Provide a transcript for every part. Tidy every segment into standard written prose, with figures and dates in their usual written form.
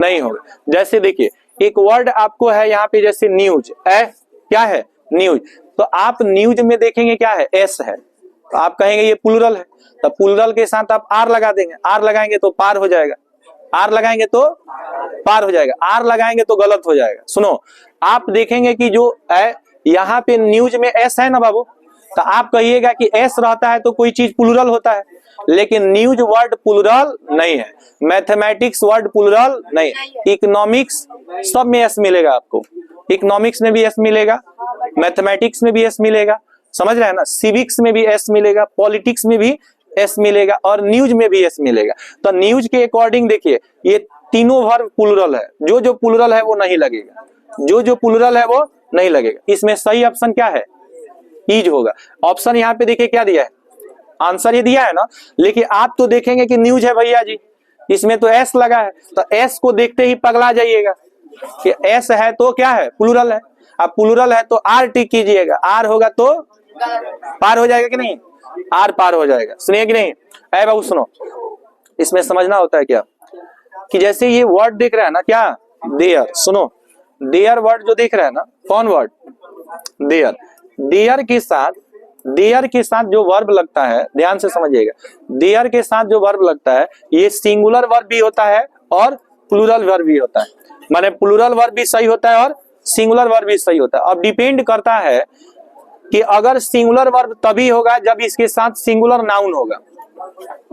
नहीं होगा। जैसे देखिए एक वर्ड आपको है यहाँ पे जैसे न्यूज, क्या है न्यूज, तो आप न्यूज में देखेंगे क्या है एस है, तो आप कहेंगे ये प्लूरल है, तो प्लूरल के साथ आप आर लगा देंगे, आर लगाएंगे तो पार हो जाएगा, आर लगाएंगे तो पार हो जाएगा, आर लगाएंगे तो गलत हो जाएगा। सुनो आप देखेंगे कि जो यहाँ पे न्यूज में एस है ना बाबू, तो आप कहिएगा कि एस रहता है तो कोई चीज प्लूरल होता है, लेकिन न्यूज वर्ड प्लूरल नहीं है, मैथमेटिक्स वर्ड प्लूरल नहीं, इकोनॉमिक्स सब में एस मिलेगा आपको, इकोनॉमिक्स में भी एस मिलेगा, मैथमेटिक्स में भी एस मिलेगा, समझ रहे हैं ना, सिविक्स में भी एस मिलेगा, पॉलिटिक्स में भी एस मिलेगा और न्यूज में भी एस मिलेगा। तो न्यूज के अकॉर्डिंग देखिए ये तीनों वर्ब प्लूरल है, जो प्लूरल है वो नहीं लगेगा, जो प्लूरल है वो नहीं लगेगा। इसमें सही ऑप्शन क्या है, ईज होगा। ऑप्शन यहाँ पे देखिए क्या दिया है, आंसर ये दिया है ना, लेकिन आप तो देखेंगे कि न्यूज है भैया जी, इसमें तो एस लगा है, तो एस को देखते ही पगला जाइएगा कि एस है तो क्या है प्लूरल है, अब प्लूरल है तो आर टिक कीजिएगा, आर होगा तो पार हो जाएगा कि नहीं, आर पार हो जाएगा। सुनिए कि नहीं, ऐ बाबू सुनो, इसमें समझना होता है क्या कि जैसे ये वर्ड देख रहे हैं ना क्या देयर, सुनो देयर वर्ड जो देख रहे हैं ना, कौन वर्ड देयर, देयर के साथ जो वर्ब लगता है ध्यान से समझिएगा, देयर के साथ जो वर्ब लगता है ये सिंगुलर वर्ब भी होता है और प्लूरल वर्ब भी होता है, माने प्लूरल वर्ब भी सही होता है और सिंगुलर वर्ब भी सही होता है। अब डिपेंड करता है कि अगर सिंगुलर वर्ब तभी होगा जब इसके साथ सिंगुलर नाउन होगा,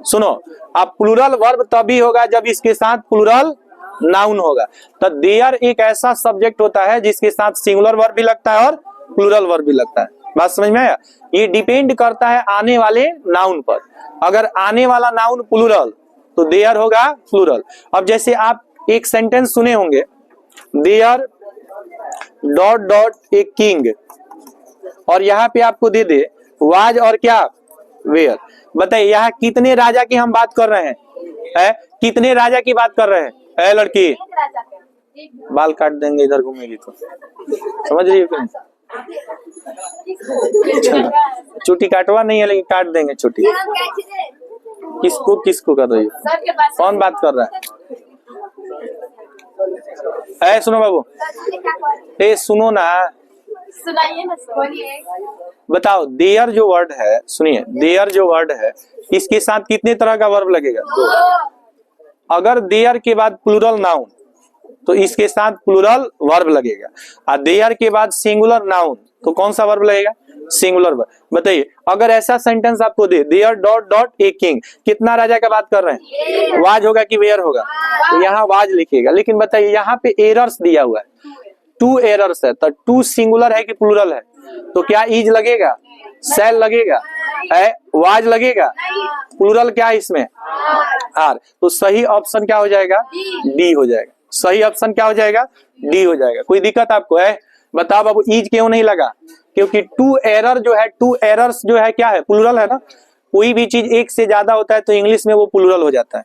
सुनो अब प्लूरल वर्ब तभी होगा जब इसके साथ प्लूरल नाउन होगा। तो देयर एक ऐसा सब्जेक्ट होता है जिसके साथ सिंगुलर वर्ब भी लगता है और प्लूरल वर्ब भी लगता है, बात समझ में आया। ये डिपेंड करता है आने वाले नाउन पर, अगर आने वाला नाउन प्लूरल तो देयर होगा प्लूरल। अब जैसे आप एक सेंटेंस सुने होंगे, there dot dot a king, और यहाँ पे आपको दे दे वाज और क्या वेयर, बताइए यहाँ कितने राजा की हम बात कर रहे हैं, कितने राजा की बात कर रहे हैं, लड़की बाल काट देंगे इधर घूमेगी तो, समझ रही हो कि नहीं, छुट्टी काटवा नहीं है लेकिन काट देंगे छुट्टी। किसको कर रही हो, कौन बात कर रहा है, सुनो बाबू, सुनो ना, सुनाइए ना, बताओ देयर जो वर्ड है, सुनिए देयर जो वर्ड है इसके साथ कितने तरह का वर्ब लगेगा, दो। अगर देयर के बाद प्लूरल नाउन तो इसके साथ प्लूरल वर्ब लगेगा, और देयर के बाद सिंगुलर नाउन तो कौन सा वर्ब लगेगा, सिंगुलर वर्ब। बताइए अगर ऐसा सेंटेंस आपको दे there dot dot a king, कितना राजा का बात कर रहे हैं, वाज होगा कि वेयर होगा, तो यहाँ वाज लिखिएगा। लेकिन बताइए यहाँ पे एरर्स दिया हुआ है, टू एरर्स है, तो टू सिंगुलर है कि प्लूरल है, तो क्या ईज लगेगा, सेल लगेगा, वाज लगेगा, प्लूरल क्या है इसमें आर, तो सही ऑप्शन क्या हो जाएगा, डी हो जाएगा। सही ऑप्शन क्या हो जाएगा, डी हो जाएगा। कोई दिक्कत आपको है, बताओ बाबू ईज क्यों नहीं लगा, क्योंकि टू एरर जो है, टू एरर्स जो है क्या है, प्लूरल है ना, कोई भी चीज एक से ज्यादा होता है तो इंग्लिश में वो प्लूरल हो जाता है,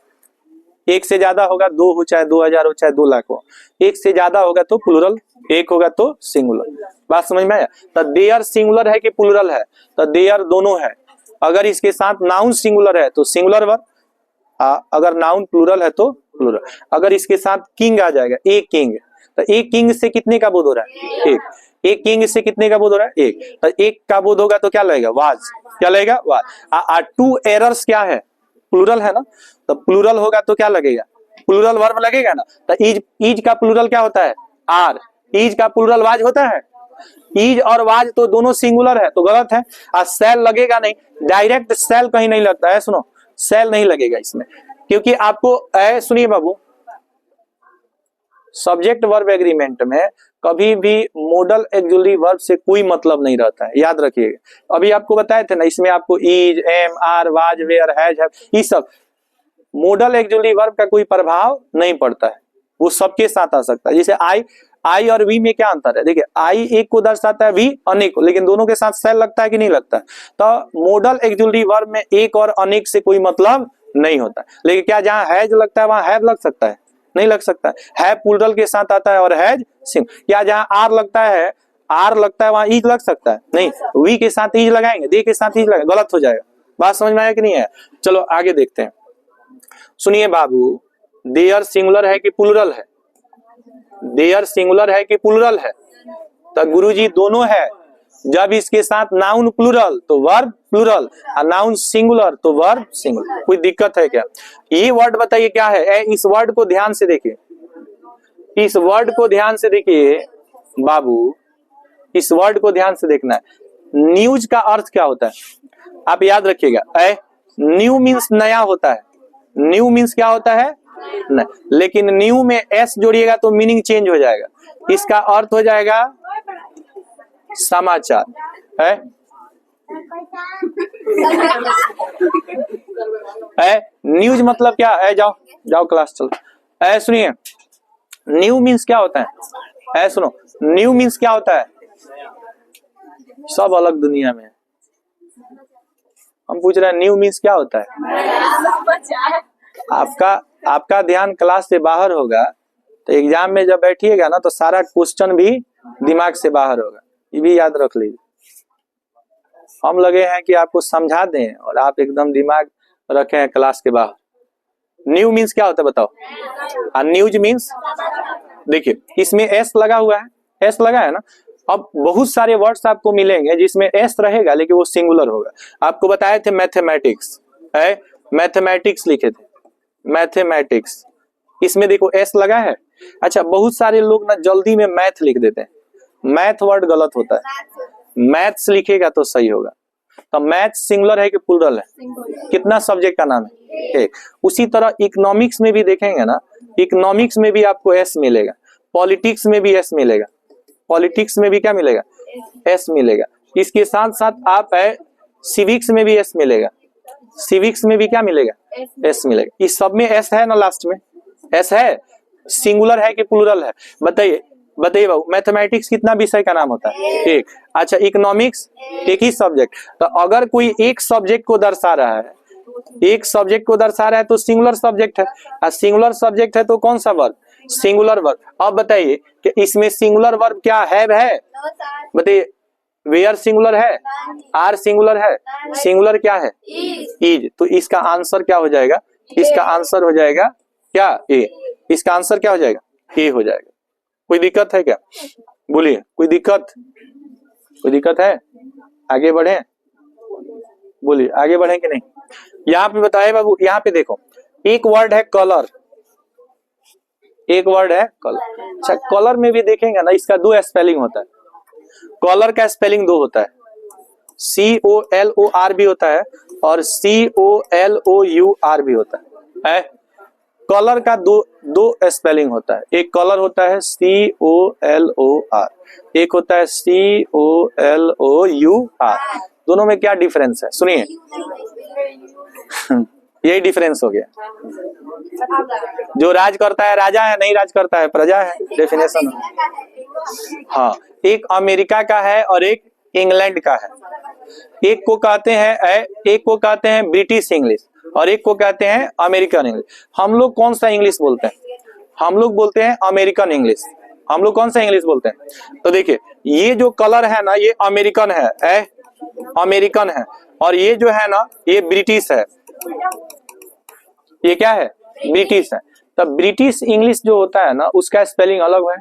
एक से ज्यादा होगा, दो हो चाहे 2000 हो चाहे 2 लाख हो, एक से ज्यादा होगा तो प्लूरल, एक होगा तो सिंगुलर, बात समझ में आया। तो देयर सिंगुलर है कि प्लूरल है, तो देयर दोनों है। अगर इसके साथ नाउन सिंगुलर है तो सिंगुलर वर्ब, अगर नाउन प्लूरल है तो प्लूरल। अगर इसके साथ किंग आ जाएगा, ए किंग, तो एक किंग से कितने का बोध हो रहा है, एक किंग से कितने का बोध हो रहा है, एक, तो एक का बोध होगा तो क्या लगेगा, वाज, क्या लगेगा वाज। टू एरर्स क्या है, प्लूरल है ना, तो प्लूरल होगा तो क्या लगेगा, प्लूरल वर्ब लगेगा ना। तो ईज का प्लूरल क्या होता है, आर, ईज का प्लूरल वाज होता है, ईज और वाज तो दोनों सिंगुलर है तो गलत है। और सेल लगेगा नहीं, डायरेक्ट सेल कहीं नहीं लगता है, सुनो सेल नहीं लगेगा इसमें, क्योंकि आपको सुनिए बाबू, सब्जेक्ट वर्ब एग्रीमेंट में कभी भी मॉडल ऑक्सिलरी वर्ब से कोई मतलब नहीं रहता है, याद रखिएगा। अभी आपको बताए थे ना, इसमें आपको is, am, are, was, were, has, ये सब मॉडल ऑक्सिलरी वर्ब का कोई प्रभाव नहीं पड़ता है, वो सबके साथ आ सकता है। जैसे आई और वी में क्या अंतर है, देखिए आई एक को दर्शाता है, वी अनेक को, लेकिन दोनों के साथ सेल लगता है कि नहीं लगता है। तो मॉडल ऑक्सिलरी वर्ब में एक और अनेक से कोई मतलब नहीं होता, लेकिन क्या जहाँ हैज लगता है वहां हैव लग सकता है, नहीं लग सकता है प्लूरल के साथ आता है और हैज सिंग। क्या जहाँ आर लगता है, आर लगता है वहां ईज लग सकता है, नहीं, वी के साथ ईज लगाएंगे, दे के साथ ईज लगाएंगे, गलत हो जाएगा। बात समझ में आया कि नहीं है, चलो आगे देखते हैं। सुनिए बाबू, देयर सिंगुलर है कि प्लूरल है, देयर सिंगुलर है कि प्लूरल है? तो गुरुजी दोनों है। जब इसके साथ नाउन प्लूरल तो वर्ब प्लूरल, और नाउन सिंगुलर तो वर्ब सिंगुलर। कोई दिक्कत है क्या? ये वर्ड बताइए क्या है? इस वर्ड को ध्यान से देखिए, इस वर्ड को ध्यान से देखिए बाबू, इस वर्ड को ध्यान से देखना है। न्यूज का अर्थ क्या होता है? आप याद रखिएगा, न्यू मीन्स नया होता है। न्यू मीन्स क्या होता है? नहीं, लेकिन न्यू में एस जोड़िएगा तो मीनिंग चेंज हो जाएगा। इसका अर्थ हो जाएगा समाचार है। न्यूज मतलब क्या है? जाओ जाओ क्लास चलो। सुनिए, न्यू मीन्स क्या होता है? सुनो, न्यू मीन्स क्या होता है? सब अलग दुनिया में। हम पूछ रहे हैं न्यू मीन्स क्या होता है? आपका ध्यान क्लास से बाहर होगा तो एग्जाम में जब बैठिएगा ना तो सारा क्वेश्चन भी दिमाग से बाहर होगा। ये भी याद रख लीजिए। हम लगे हैं कि आपको समझा दें और आप एकदम दिमाग रखे हैं क्लास के बाहर। न्यू मीन्स क्या होता है बताओ? न्यूज मीन्स, देखिए इसमें एस लगा हुआ है, एस लगा है ना। अब बहुत सारे वर्ड्स आपको मिलेंगे जिसमें एस रहेगा लेकिन वो सिंगुलर होगा। आपको बताए थे मैथमेटिक्स है, मैथमेटिक्स लिखे थे, मैथमेटिक्स, इसमें देखो एस लगा है। अच्छा, बहुत सारे लोग ना जल्दी में मैथ लिख देते हैं, मैथ वर्ड गलत होता है, मैथ्स लिखेगा तो सही होगा। तो मैथ सिंगुलर है कि प्लूरल है? कितना सब्जेक्ट का नाम है? एक। उसी तरह इकोनॉमिक्स में भी देखेंगे ना, इकोनॉमिक्स में भी आपको एस मिलेगा, पॉलिटिक्स में भी एस मिलेगा, पॉलिटिक्स में भी क्या मिलेगा? एस मिलेगा। इसके साथ साथ आप सिविक्स में भी एस मिलेगा, सिविक्स में भी क्या मिलेगा? एस मिलेगा। इस सब में एस है ना? लास्ट में एस है। सिंगुलर है कि प्लूरल है? बताइए बताइए बाबू, मैथमेटिक्स कितना विषय का नाम होता है? एक। अच्छा, इकोनॉमिक्स एक ही सब्जेक्ट। तो अगर कोई एक सब्जेक्ट को दर्शा रहा है, एक सब्जेक्ट को दर्शा रहा है तो सिंगुलर सब्जेक्ट है, और सिंगुलर सब्जेक्ट है तो कौन सा वर्ब? Singular verb. अब बताइए कि इसमें सिंगुलर वर्ब क्या है? बताइए, वेयर सिंगुलर है? आर सिंगुलर है? सिंगुलर क्या है? इज। तो इसका आंसर क्या हो जाएगा? इसका आंसर हो जाएगा क्या? ए। इसका आंसर क्या हो जाएगा? ए हो जाएगा। कोई दिक्कत है क्या? बोलिए, कोई दिक्कत? कोई दिक्कत है? आगे बढ़े? बोलिए, आगे बढ़े कि नहीं? यहाँ पे बताए बाबू, यहाँ पे देखो, एक वर्ड है कलर, एक वर्ड है कलर। अच्छा, कलर में भी देखेंगे ना, इसका दो स्पेलिंग होता है। कलर का स्पेलिंग दो होता है, COLOR भी होता है और COLOUR भी होता है। कलर का दो स्पेलिंग होता है। एक कलर होता है COLOR, एक होता है COLOUR। दोनों में क्या डिफरेंस है? सुनिए, यही डिफरेंस हो गया। जो राज करता है राजा है, नहीं राज करता है प्रजा है, डेफिनेशन। हाँ, एक अमेरिका का है और एक इंग्लैंड का है। एक को कहते हैं ब्रिटिश इंग्लिश और एक को कहते हैं अमेरिकन इंग्लिश। हम लोग कौन सा इंग्लिश बोलते हैं? हम लोग बोलते हैं अमेरिकन इंग्लिश। हम लोग कौन सा इंग्लिश बोलते हैं? तो देखिए, ये जो कलर है ना, ये अमेरिकन है, अमेरिकन है, और ये जो है ना, ये ब्रिटिश है। ये क्या है? ब्रिटिश है। तो ब्रिटिश इंग्लिश जो होता है ना, उसका स्पेलिंग अलग है,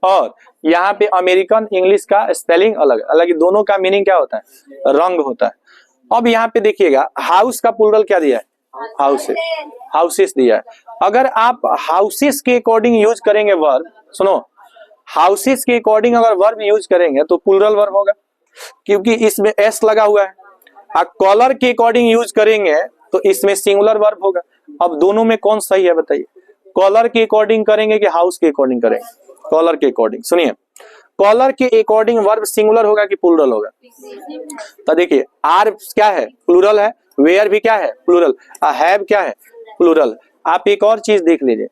और यहाँ पे अमेरिकन इंग्लिश का स्पेलिंग अलग है। हालांकि दोनों का मीनिंग क्या होता है? रंग होता है। अब यहाँ पे देखिएगा, हाउस का प्लूरल क्या दिया है? हाउसेस, हाउसेस दिया है। अगर आप हाउसेस के अकॉर्डिंग यूज करेंगे वर्ब, सुनो, हाउसेस के अकॉर्डिंग अगर वर्ब यूज करेंगे तो प्लूरल वर्ब होगा, क्योंकि इसमें एस लगा हुआ है। कलर के अकॉर्डिंग यूज करेंगे तो इसमें सिंगुलर वर्ब होगा। अब दोनों में कौन सही है बताइए? कलर के अकॉर्डिंग करेंगे कि हाउस के अकॉर्डिंग करेंगे? कलर के अकॉर्डिंग। सुनिए, कलर के अकॉर्डिंग वर्ब सिंगुलर होगा कि प्लूरल होगा? तो देखिए, आर क्या है? प्लूरल है। वेयर भी क्या है? प्लूरल। हैव क्या है? प्लूरल। आप एक और चीज देख लीजिए,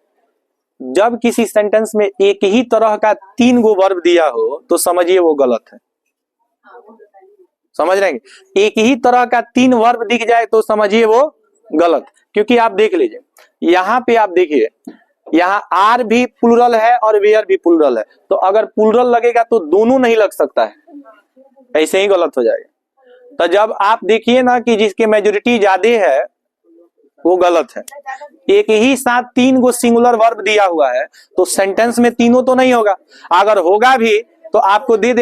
जब किसी सेंटेंस में एक ही तरह का 3 गो वर्ब दिया हो तो समझिए वो गलत है। समझ रहे हैं? एक ही तरह का 3 वर्ब दिख जाए तो समझिए वो गलत। क्योंकि आप देख लीजिए, यहाँ पे आप देखिए, यहाँ आर भी प्लूरल है और वेयर भी प्लूरल है। तो अगर प्लूरल लगेगा तो दोनों नहीं लग सकता है, ऐसे ही गलत हो जाएगा। तो जब आप देखिए ना कि जिसकी मेजोरिटी ज्यादा है वो गलत है। एक ही साथ 3 गो सिंगुलर वर्ब दिया हुआ है तो सेंटेंस में तीनों तो नहीं होगा, अगर होगा भी तो आपको दे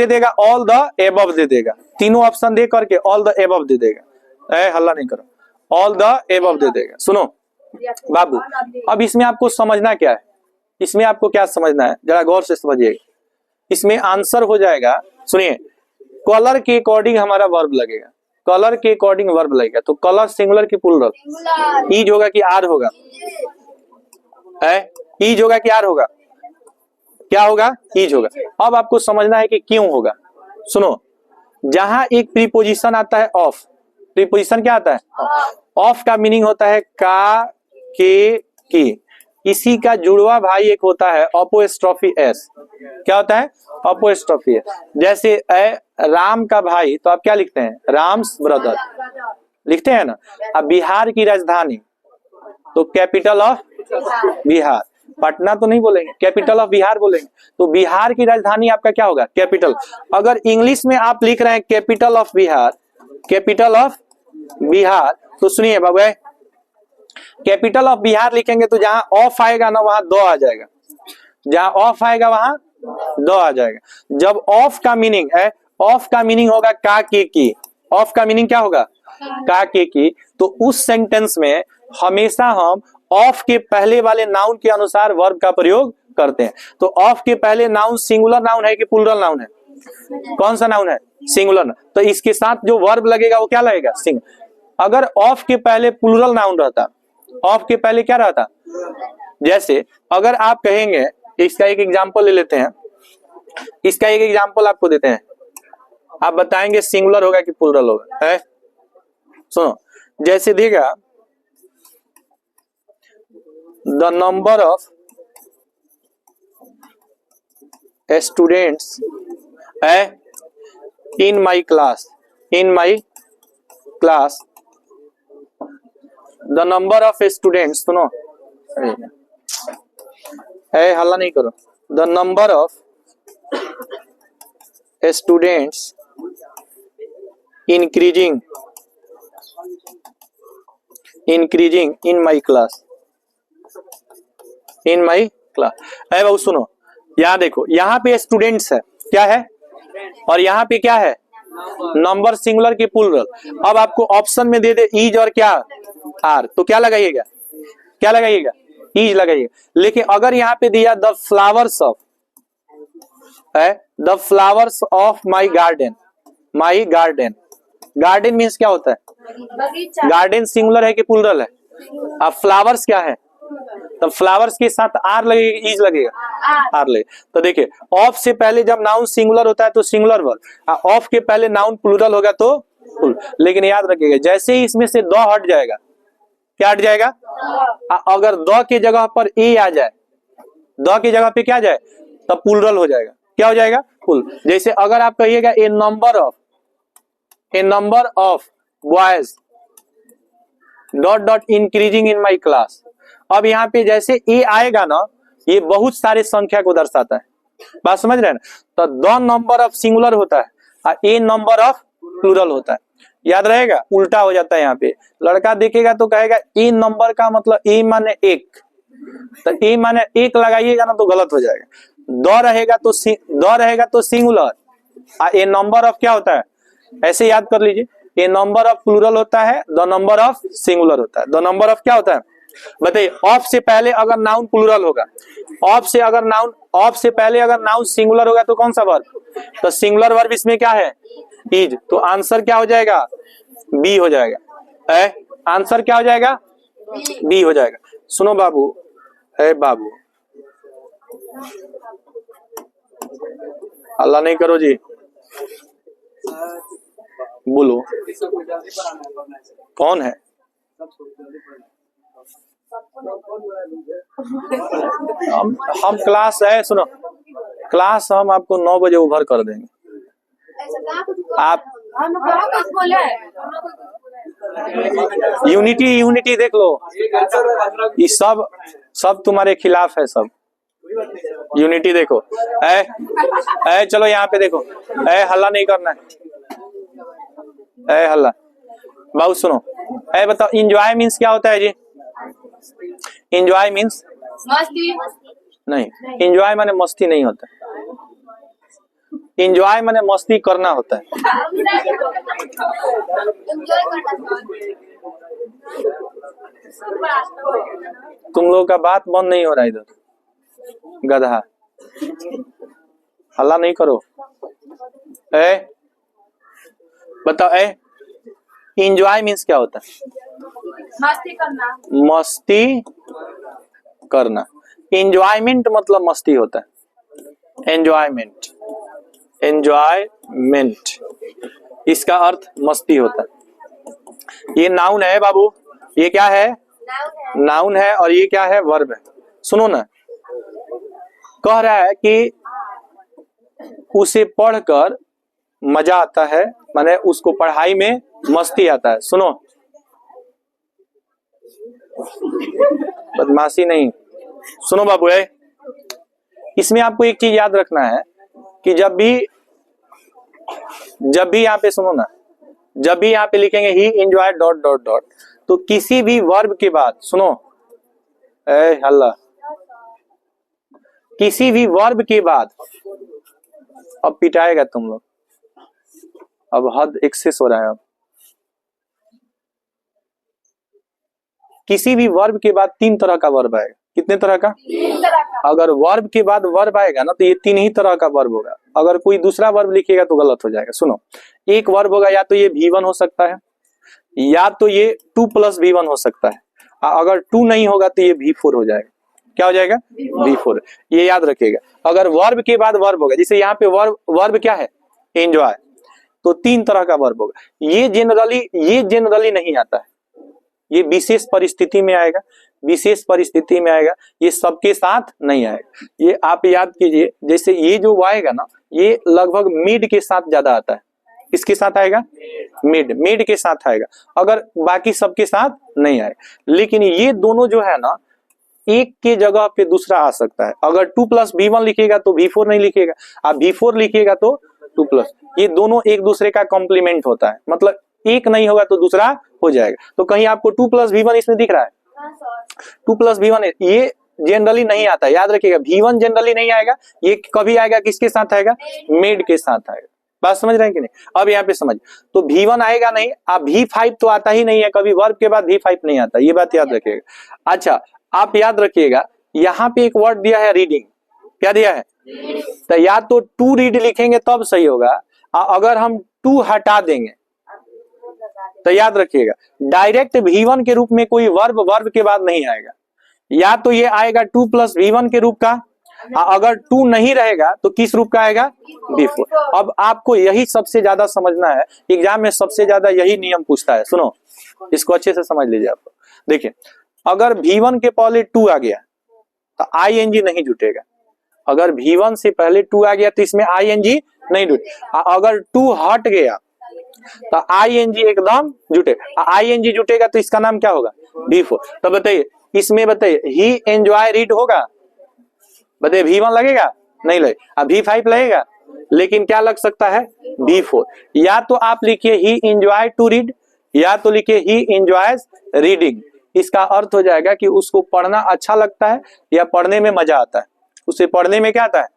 देगा ऑल द एबव दे देगा, तीनों ऑप्शन दे करके ऑल द एबव दे देगा। हल्ला नहीं करो, ऑल द एबव दे देगा। सुनो बाबू, अब इसमें आपको समझना क्या है, इसमें आपको क्या समझना है जरा गौर से समझिएगा। इसमें आंसर हो जाएगा, सुनिए, कलर के अकॉर्डिंग हमारा वर्ब लगेगा, कलर के अकॉर्डिंग वर्ब लगेगा। तो कलर सिंगुलर की प्लूरल, ईज होगा कि आर होगा? ईज होगा कि आर होगा? क्या होगा? ईज होगा। अब आपको समझना है कि क्यों होगा। सुनो, जहां एक प्रीपोजिशन आता है ऑफ, प्रीपोजिशन क्या आता है? ऑफ का मीनिंग होता है का, के, की। इसी का जुड़वा भाई एक होता है अपोस्ट्रोफी एस। क्या होता है? Apostrophe S. जैसे राम का भाई तो आप क्या लिखते हैं? राम्स ब्रदर लिखते हैं ना। अब बिहार की राजधानी तो कैपिटल ऑफ बिहार, पटना तो नहीं बोलेंगे, कैपिटल ऑफ बिहार बोलेंगे। तो बिहार की राजधानी आपका क्या होगा? कैपिटल। अगर इंग्लिश में आप लिख रहे हैं capital of Bihar, capital of Bihar, तो सुनिए बाबू, कैपिटल ऑफ बिहार लिखेंगे तो जहां ऑफ आएगा ना वहां दो आ जाएगा, जहां ऑफ आएगा वहां दो आ जाएगा। जब ऑफ का मीनिंग है, ऑफ का मीनिंग होगा का, के, की। ऑफ का मीनिंग क्या होगा? का, के, की। तो उस सेंटेंस में हमेशा हम ऑफ के पहले वाले नाउन के अनुसार वर्ब का प्रयोग करते हैं। तो ऑफ के पहले नाउन सिंगुलर नाउन है कि प्लूरल नाउन है? कौन सा नाउन है? सिंगुलर। तो इसके साथ जो वर्ब लगेगा वो क्या लगेगा? सिंग। अगर ऑफ के पहले प्लूरल नाउन रहता, ऑफ के पहले क्या रहता? जैसे अगर आप कहेंगे, इसका एक एग्जांपल ले लेते हैं, इसका एक एग्जांपल आपको देते हैं, आप बताएंगे सिंगुलर होगा कि प्लूरल होगा? है सुनो, जैसे देगा the number of students in my class, in my class, the number of students, सुनो, हल्ला नहीं करो, the number of students increasing in my class, in my class. अरे बाबू सुनो, यहाँ देखो, यहाँ पे स्टूडेंट्स है, क्या है? और यहाँ पे क्या है? नंबर सिंगुलर की प्लूरल। अब आपको ऑप्शन में दे दे ईज और क्या? आर, तो क्या लगाइएगा? क्या लगाइएगा? ईज लगाइएगा। लेकिन अगर यहाँ पे दिया the flowers of, the flowers of my garden, my garden, garden means क्या होता है? गार्डन सिंगुलर है कि प्लूरल है? अब फ्लावर्स क्या है? तो फ्लावर्स के साथ आर लगेगा, ईज लगेगा? आर लगेगा। तो देखिए, ऑफ से पहले जब नाउन सिंगुलर होता है तो सिंगुलर वर्ब, ऑफ के पहले नाउन प्लूरल होगा तो प्लूरल। लेकिन याद रखिएगा, जैसे ही इसमें से दो हट जाएगा, क्या हट जाएगा? अगर दो की जगह पर ए आ जाए, दो की जगह पे क्या जाए, तब प्लूरल हो जाएगा। क्या हो जाएगा? प्लूरल। जैसे अगर आप कहिएगा a number of boys dot dot increasing in my class. अब यहाँ पे जैसे ए आएगा ना, ये बहुत सारे संख्या को दर्शाता है, बात समझ रहे हैं ना? तो द नंबर ऑफ सिंगुलर होता है और ए नंबर ऑफ प्लूरल होता है। याद रहेगा, उल्टा हो जाता है। यहाँ पे लड़का देखेगा तो कहेगा ए नंबर का मतलब ए माने एक, तो ए माने एक लगाइएगा ना तो गलत हो जाएगा। दो रहेगा तो सिंगुलर, और ए नंबर ऑफ क्या होता है? ऐसे याद कर लीजिए, ए नंबर ऑफ प्लूरल होता है, द नंबर ऑफ सिंगुलर होता है। द नंबर ऑफ क्या होता है बताइए? ऑफ से पहले अगर नाउन प्लूरल होगा, ऑफ से पहले अगर नाउन सिंगुलर होगा तो कौन सा वर्ब? तो सिंगुलर वर्ब इसमें क्या है? इज। तो आंसर क्या हो जाएगा? बी हो जाएगा। आंसर क्या हो जाएगा? बी हो जाएगा। सुनो बाबू, बाबू अल्लाह नहीं करो जी, बोलो कौन है? हम क्लास है, सुनो, क्लास हम आपको 9 बजे ओवर कर देंगे। आप यूनिटी देख लो, ये सब तुम्हारे खिलाफ है, सब यूनिटी देखो। चलो यहाँ पे देखो, हल्ला नहीं करना है, हल्ला। बाबू सुनो, ए बताओ इंजॉय मीन्स क्या होता है जी? इंजॉय मीन्स मस्ती। नहीं, इंजॉय माने मस्ती नहीं होता। इंजॉय माने मस्ती करना होता है। तुम लोगों का बात बंद नहीं हो रहा इधर, गधा, हल्ला नहीं करो। ए बताओ, ए इंजॉय मीन्स क्या होता है? मस्ती करना। मस्ती करना। एंजॉयमेंट मतलब मस्ती होता है। एंजॉयमेंट, एंजॉयमेंट इसका अर्थ मस्ती होता है। ये नाउन है बाबू, ये क्या है? नाउन है। और ये क्या है? वर्ब है। सुनो ना, कह रहा है कि उसे पढ़कर मजा आता है, माने उसको पढ़ाई में मस्ती आता है। सुनो, बदमाशी नहीं, सुनो बाबू है, इसमें आपको एक चीज याद रखना है कि जब भी यहाँ पे सुनो ना, जब भी यहाँ पे लिखेंगे ही एंजॉय डॉट डॉट डॉट, तो किसी भी वर्ब के बाद, सुनो हल्ला, किसी भी वर्ब के बाद, अब पिटाएगा तुम लोग, अब हद एक्सेस हो रहा है। अब किसी भी वर्ब के बाद 3 तरह का वर्ब आएगा। कितने तरह का? 3 तरह का। अगर वर्ब के बाद वर्ब आएगा ना, तो ये 3 ही तरह का वर्ब होगा। अगर कोई दूसरा वर्ब लिखेगा तो गलत हो जाएगा। सुनो, एक वर्ब होगा, या तो ये V1 हो सकता है, या तो ये 2 + V1 हो सकता है। अगर 2 नहीं होगा तो ये V4 हो जाएगा। क्या हो जाएगा? V4। ये याद रखिएगा। अगर वर्ब के बाद वर्ब होगा, जैसे यहाँ पे वर्ब क्या है? एंजॉय, तो 3 तरह का वर्ब होगा। ये जनरली नहीं आता है, ये विशेष परिस्थिति में आएगा, विशेष परिस्थिति में आएगा, ये सबके साथ नहीं आएगा। ये आप याद कीजिए, जैसे ये जो आएगा ना, ये लगभग मिड के साथ ज्यादा आता है। किसके साथ आएगा? मिड के साथ आएगा, अगर बाकी सबके साथ नहीं आएगा। लेकिन ये दोनों जो है ना, एक के जगह पे दूसरा आ सकता है। अगर 2 + V1 लिखेगा तो V4 नहीं लिखेगा, आप V4 लिखेगा तो 2+। ये दोनों एक दूसरे का कॉम्प्लीमेंट होता है, मतलब एक नहीं होगा तो दूसरा हो जाएगा। तो कहीं आपको 2 + V1 इसमें दिख रहा है? 2 + V1 ये जनरली नहीं आता, याद रखिएगा। V1 जनरली नहीं आएगा, ये कभी आएगा किसके साथ आएगा? मेड के साथ आएगा। बात समझ रहे हैं कि नहीं? अब यहाँ पे समझ, तो V1 आएगा नहीं, आप V5 तो आता ही नहीं है, कभी वर्ब के बाद V5 नहीं आता, ये बात याद रखिएगा। अच्छा, आप याद रखिएगा, यहाँ पे एक वर्ड दिया है रीडिंग। क्या दिया है? तो या तो टू रीड लिखेंगे तब सही होगा, अगर हम 2 हटा देंगे तो याद रखिएगा डायरेक्ट V1 के रूप में कोई वर्ब के बाद नहीं आएगा। या तो ये आएगा 2 + V1 के रूप का, अगर 2 नहीं रहेगा तो किस रूप का आएगा? V4। अब आपको यही सबसे ज्यादा समझना है, एग्जाम में सबसे ज्यादा यही नियम पूछता है। सुनो, इसको अच्छे से समझ लीजिए। आपको देखिए, अगर V1 के पहले 2 आ गया तो ING नहीं जुटेगा। अगर V1 से पहले 2 आ गया तो इसमें ING नहीं जुटेगा। अगर 2 हट गया तो ING एकदम जुटेगा। ING जुटेगा तो इसका नाम क्या होगा? V4। तो बताइए, इसमें बताइए, ही एंजॉय रीड होगा? बताइए, V1 लगेगा? नहीं लगेगा। V5 लगेगा, लेकिन क्या लग सकता है? V4। या तो आप लिखिए ही एंजॉय टू रीड, या तो लिखिए ही एंजॉयज रीडिंग। इसका अर्थ हो जाएगा कि उसको पढ़ना अच्छा लगता है या पढ़ने में मजा आता है। उसे पढ़ने में क्या आता है?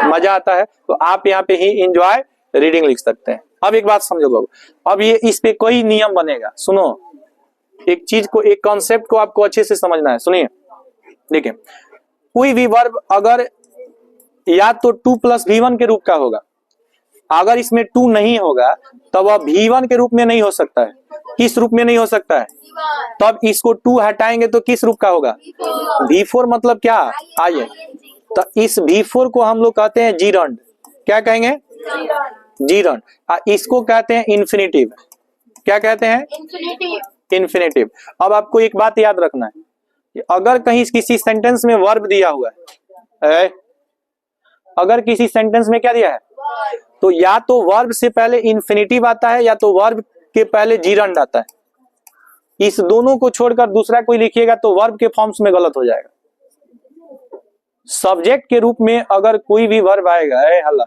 मजा आता है। तो आप यहाँ पे ही एंजॉय रीडिंग लिख सकते हैं। अब एक बात समझो लोग, अब ये इस पे कोई नियम बनेगा। सुनो, एक चीज को, एक कॉन्सेप्ट को आपको अच्छे से समझना है। सुनिए, देखिए, कोई भी वर्ब अगर या तो 2 + V1 के रूप का होगा, अगर इसमें 2 नहीं होगा तब वह V1 के रूप में नहीं हो सकता है। किस रूप में नहीं हो सकता है? तब इसको 2 हटाएंगे तो किस रूप का होगा? V4। मतलब क्या? आइए, तो इस V4 को हम लोग कहते हैं जीरंड। क्या कहेंगे? जीरंड। इसको कहते हैं इन्फिनिटिव। क्या कहते हैं? इन्फिनिटिव। अब आपको एक बात याद रखना है, अगर कहीं किसी सेंटेंस में वर्ब दिया हुआ है, अगर किसी सेंटेंस में क्या दिया है, तो या तो वर्ब से पहले इन्फिनिटिव आता है या तो वर्ब के पहले जीरंड आता है। इस दोनों को छोड़कर दूसरा कोई लिखिएगा तो वर्ब के फॉर्म्स में गलत हो जाएगा। सब्जेक्ट के रूप में अगर कोई भी वर्ब आएगा, हल्ला,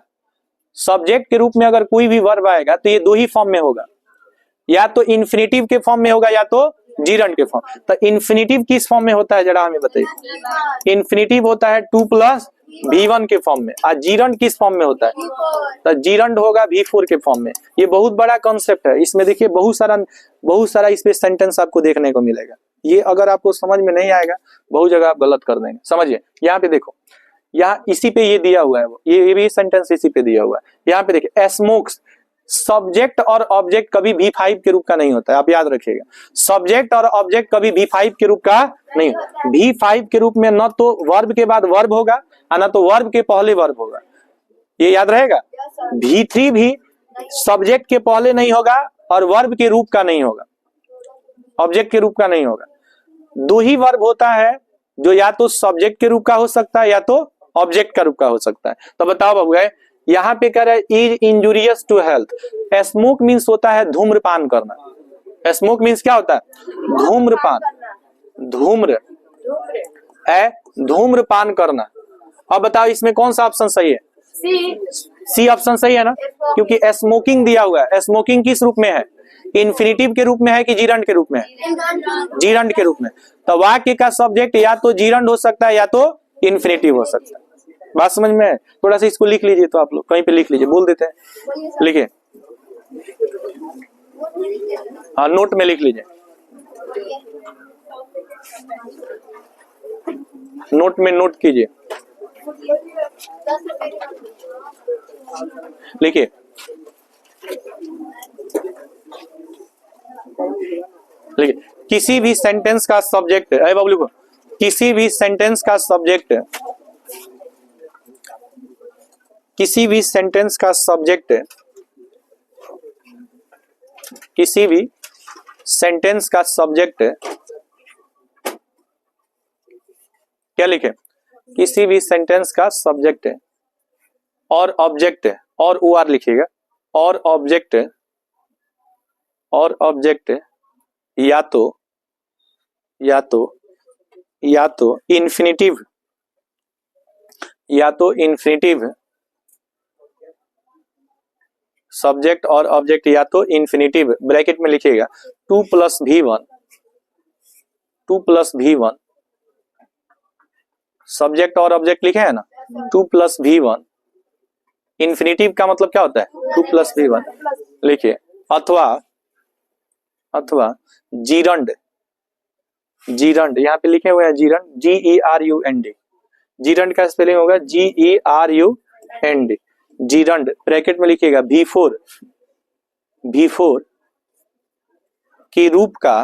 सब्जेक्ट के रूप में अगर कोई भी वर्ब आएगा तो ये 2 ही फॉर्म में होगा, या तो इन्फिनेटिव के फॉर्म में होगा या तो जीरंड के फॉर्म। तो इन्फिनेटिव किस फॉर्म में होता है जरा हमें बताइए। इन्फिनेटिव होता है 2 + V1 के फॉर्म में। और जीरंड किस फॉर्म में होता है? तो जीरंड होगा V4 के फॉर्म में। ये बहुत बड़ा कॉन्सेप्ट है, इसमें देखिए बहुत सारा इस पे सेंटेंस आपको देखने को मिलेगा। ये अगर आपको समझ में नहीं आएगा बहुत जगह आप गलत कर देंगे। समझिए यहाँ पे देखो, यहाँ इसी पे ये दिया हुआ है, ये भी सेंटेंस इसी पे दिया हुआ है। यहाँ पे देखिए स्मोक्स, सब्जेक्ट और ऑब्जेक्ट कभी V5 के रूप का नहीं होता है, आप याद रखिएगा। सब्जेक्ट और ऑब्जेक्ट कभी V5 के रूप का नहीं होता। V5 के रूप में न तो वर्ब के बाद वर्ब होगा और न तो वर्ब के पहले वर्ब होगा, ये याद रहेगा। V3 भी सब्जेक्ट के पहले नहीं होगा और वर्ब के रूप का नहीं होगा, ऑब्जेक्ट के रूप का नहीं होगा। 2 ही वर्ब होता है जो या तो सब्जेक्ट के रूप का हो सकता है या तो ऑब्जेक्ट का रूप का हो सकता है। तो बताओ बाबू, यहाँ पे कह रहा है is injurious to health. Smoke means होता है धूम्रपान करना। स्मोक मीन्स क्या होता है? धूम्रपान, धूम्रपान करना। अब बताओ इसमें कौन सा ऑप्शन सही है? सी ऑप्शन सही है ना, क्योंकि स्मोकिंग दिया हुआ है। स्मोकिंग किस रूप में है? इन्फिनेटिव के रूप में है कि जीरंड के रूप में है? जीरंड के रूप में। तो वाक्य का सब्जेक्ट या तो जीरंड हो सकता है या तो इन्फिनेटिव हो सकता है। बात समझ में है? थोड़ा सा इसको लिख लीजिए, तो आप लोग कहीं पे लिख लीजिए, बोल देते हैं, लिखिए। हाँ नोट में लिख लीजिए, नोट में नोट कीजिए, लिखिए। लिखिए किसी भी सेंटेंस का सब्जेक्ट, अरे बाबू लिखो, किसी भी सेंटेंस का सब्जेक्ट, किसी भी सेंटेंस का सब्जेक्ट, किसी भी सेंटेंस का सब्जेक्ट क्या लिखे? किसी भी सेंटेंस का सब्जेक्ट और ऑब्जेक्ट, और OR लिखिएगा, और ऑब्जेक्ट, और ऑब्जेक्ट या तो इन्फिनेटिव, या तो इन्फिनेटिव, सब्जेक्ट और ऑब्जेक्ट या तो इन्फिनेटिव, ब्रैकेट में लिखिएगा 2 + V1, 2 + V1, सब्जेक्ट और ऑब्जेक्ट लिखे है ना, 2 + V1। इन्फिनेटिव का मतलब क्या होता है? 2 + V1 लिखिए। अथवा जीरंड, जीरंड यहाँ पे लिखे हुए हैं जीरंड, GERUND। जीरंड का स्पेलिंग होगा GERUND। जीरंड ब्रैकेट में लिखिएगा V4 के रूप का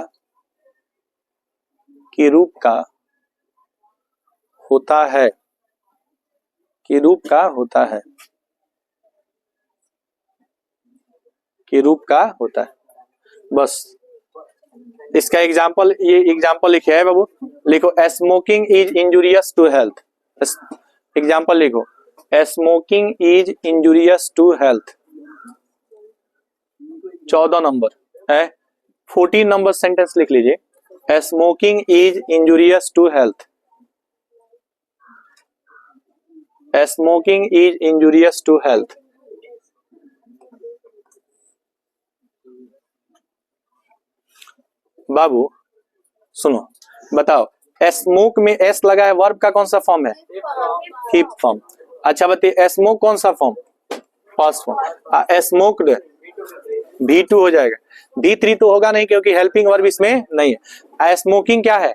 होता है, के रूप का होता है, के रूप का होता है। बस इसका एग्जाम्पल, ये एग्जाम्पल लिखे है बाबू, लिखो smoking is injurious to health. Example लिखो, smoking is injurious to health. 14 number है, 14 नंबर सेंटेंस लिख लीजिए, smoking is injurious to health. Smoking is injurious to health. बाबू सुनो, बताओ स्मोक में एस लगा है, वर्ब का कौन सा फॉर्म है? Hip form. अच्छा बताइए स्मोक कौन सा form? First form. Smoked V2 हो जाएगा, V3 तो होगा नहीं क्योंकि हेल्पिंग वर्ब इसमें नहीं है। स्मोकिंग क्या है?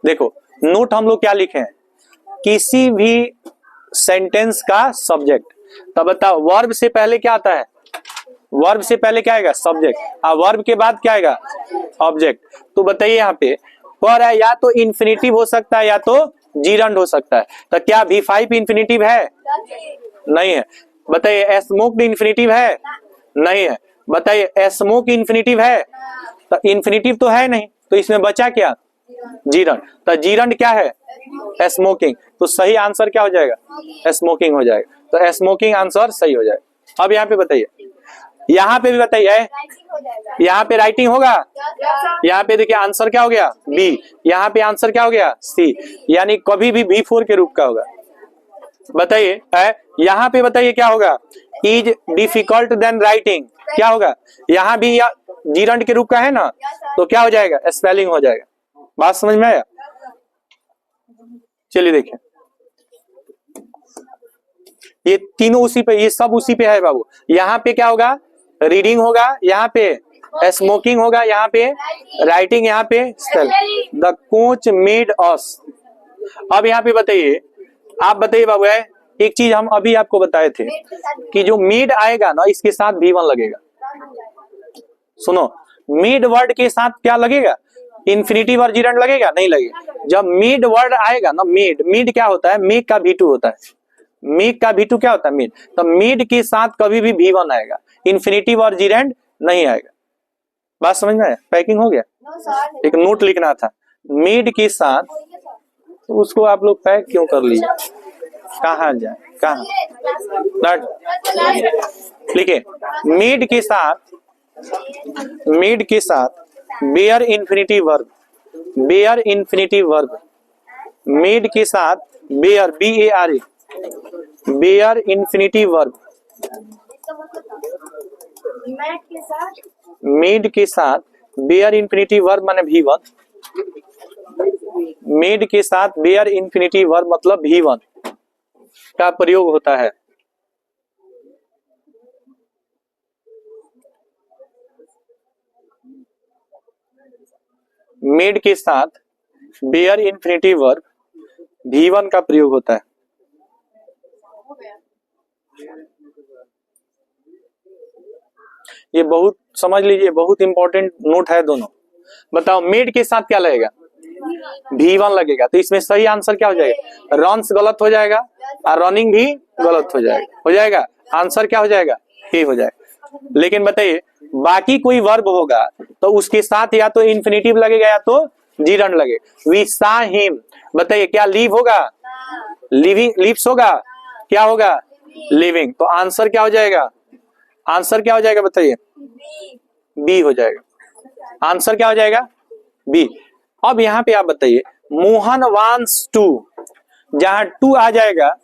देखो नोट हम लोग क्या लिखे हैं, किसी भी सेंटेंस का सब्जेक्ट। तब बताओ वर्ब से पहले क्या आता है? वर्ब से पहले क्या आएगा? सब्जेक्ट। और वर्ब के बाद क्या आएगा? ऑब्जेक्ट। तो बताइए यहाँ पे पर है, या तो इन्फिनेटिव हो सकता है या तो जीरंड हो सकता है। तो क्या V5 इन्फिनेटिव है? नहीं है। बताइए स्मोक्ड इन्फिनेटिव है? नहीं है। बताइए स्मोक इन्फिनेटिव है? तो इन्फिनेटिव तो है नहीं, तो इसमें बचा क्या? जीरंड। तो जीरंड क्या है? स्मोकिंग। तो सही आंसर क्या हो जाएगा? स्मोकिंग हो जाएगा। तो स्मोकिंग आंसर सही हो जाएगा। अब यहाँ पे बताइए, यहाँ पे भी बताइए, यहाँ पे राइटिंग होगा, यहाँ पे देखिए आंसर क्या हो गया? बी। यहाँ पे आंसर क्या हो गया? सी। यानी कभी भी V4 के रूप का होगा। बताइए यहाँ पे बताइए क्या होगा, इज डिफिकल्ट देन राइटिंग, क्या होगा, यहाँ भी जीरंड के रूप का है ना, तो क्या हो जाएगा, स्पेलिंग हो जाएगा। बात समझ में आया? चलिए देखिए, ये तीनों उसी पे, ये सब उसी पे है बाबू। यहाँ पे क्या होगा, रीडिंग होगा, यहाँ पे स्मोकिंग होगा, यहाँ पे राइटिंग, यहाँ पे spell. The coach made us. अब यहाँ पे बताइए, आप बताइए बाबू, है एक चीज हम अभी आपको बताए थे कि जो मेड आएगा ना, इसके साथ V1 लगेगा। सुनो, मेड वर्ड के साथ क्या लगेगा, इन्फिनिटिव और जीरंड लगेगा, नहीं लगेगा। जब मेड वर्ड आएगा ना, मेड क्या होता है, मेक का V2 होता है, मेक का V2 क्या होता है, मेड। तो मेड के साथ कभी भी V1 आएगा, इन्फिनिटिव और जीरंड नहीं आएगा। बात समझ में आया? पैकिंग हो गया? एक नोट लिखना था, मेड के साथ, तो उसको आप लोग पैक क्यों कर लीजिए, कहाँ जाए, कहाँ लिखे, मेड के साथ bare infinitive verb, bare infinitive verb, made के साथ bare, BARE, bare infinitive verb, made के साथ बेयर इन्फिनिटिव वर्ब माने V1, मेड के साथ बेयर इन्फिनिटिव वर्ब मतलब V1 का प्रयोग होता है। मेड के साथ बेयर इन्फिनिटिव वर्ब V1 का प्रयोग होता है। ये बहुत समझ लीजिए, बहुत इंपॉर्टेंट नोट है दोनों। बताओ, मेड के साथ क्या लगेगा, V1 लगेगा, तो इसमें सही आंसर क्या हो जाएगा, रन्स गलत हो जाएगा और रनिंग भी गलत हो जाएगा, आंसर क्या हो जाएगा, ए हो जाएगा। लेकिन बताइए, बाकी कोई वर्ब होगा तो उसके साथ या तो इन्फिनिटिव लगेगा या तो जीरंड लगेगा। वी सा हिम, बताइए क्या लीव होगा, लिविंग, लिव्स होगा, क्या होगा, लिविंग। तो आंसर क्या हो जाएगा, आंसर क्या हो जाएगा बताइए, बी हो जाएगा। आंसर क्या हो जाएगा, बी। अब यहाँ पे आप बताइए, मोहन वांट्स टू, जहां टू आ जाएगा,